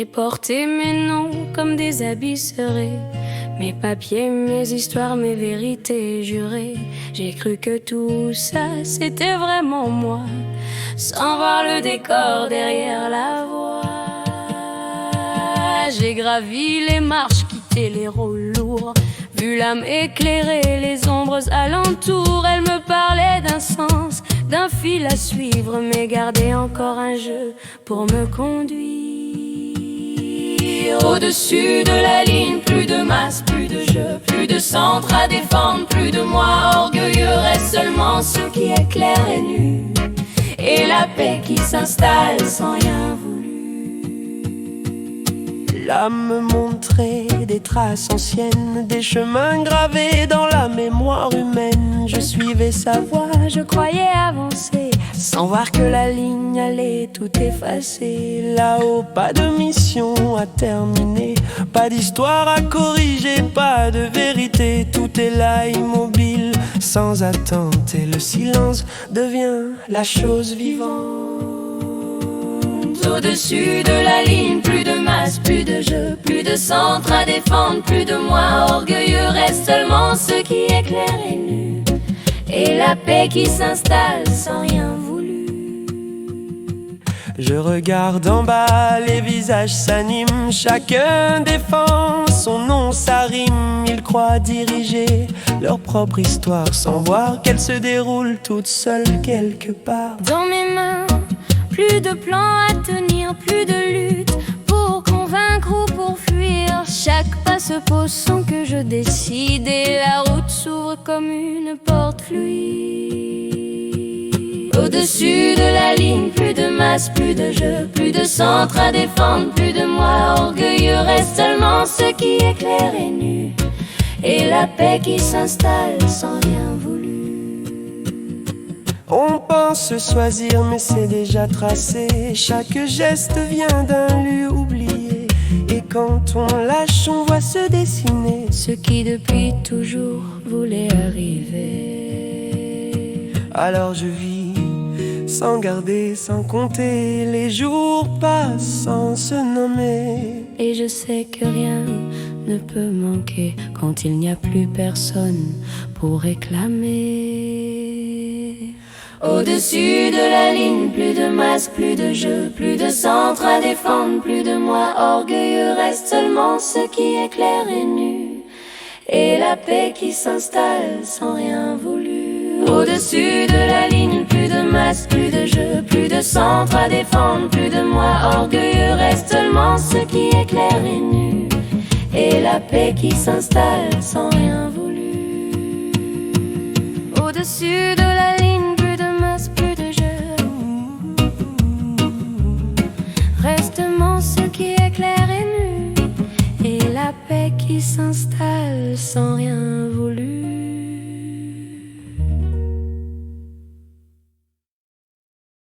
J'ai porté mes noms comme des habits serrés, mes papiers, mes histoires, mes vérités jurées. J'ai cru que tout ça c'était vraiment moi, sans voir le décor derrière la voie. J'ai gravi les marches, quitté les rôles lourds, vu l'âme éclairer les ombres alentour. Elle me parlait d'un sens, d'un fil à suivre, mais gardait encore un jeu pour me conduire. Au-dessus de la ligne, plus de masse, plus de jeu, plus de centre à défendre, plus de moi orgueilleux. Reste seulement ce qui est clair et nu, et la paix qui s'installe sans rien voulu. L'âme me montrait des traces anciennes, des chemins gravés dans la mémoire humaine. Je suivais sa voie, Je croyais avancer, sans voir que la ligne allait tout effacer. Là-haut, pas de mission à terminer, pas d'histoire à corriger, pas de vérité. Tout est là immobile, sans attente, et le silence devient la chose vivante. au-dessus de la ligne, plus de masse, plus de jeu, plus de centre à défendre, plus de moi orgueilleux. Reste seulement ce qui est clair et nu, et la paix qui s'installe sans rien voulu. Je regarde en bas, les visages s'animent, chacun défend son nom, sa rime. Ils croient diriger leur propre histoire sans voir qu'elle se déroule toute seule quelque part. Dans mes mains, plus de plans à tenir, plus de lutte pour convaincre ou pour fuir. Chaque pas se pose sans que je décide, et la route s'ouvre comme une porte fluide. Au-dessus de la ligne, plus de masse, plus de jeu, plus de centre à défendre, plus de moi orgueilleux. Reste seulement ce qui est clair et nu, et la paix qui s'installe sans rien voulu. On pense choisir mais c'est déjà tracé, chaque geste vient d'un lieu oublié, et quand on lâche on voit se dessiner ce qui depuis toujours voulait arriver. Alors je vis sans garder, sans compter, les jours passent sans se nommer. Et je sais que rien ne peut manquer quand il n'y a plus personne pour réclamer. Au-dessus de la ligne, plus de masse, plus de jeu, plus de centre à défendre, plus de moi orgueilleux. Reste seulement ce qui est clair et nu, et la paix qui s'installe sans rien voulu. Au-dessus de la ligne, plus de masse, plus de jeu, plus de centre à défendre, plus de moi orgueilleux. Reste seulement ce qui est clair et nu, et la paix qui s'installe sans rien voulu. Au-dessus de la ligne, plus de masse, plus de jeu, reste seulement ce qui est clair et nu, et la paix qui s'installe sans rien voulu.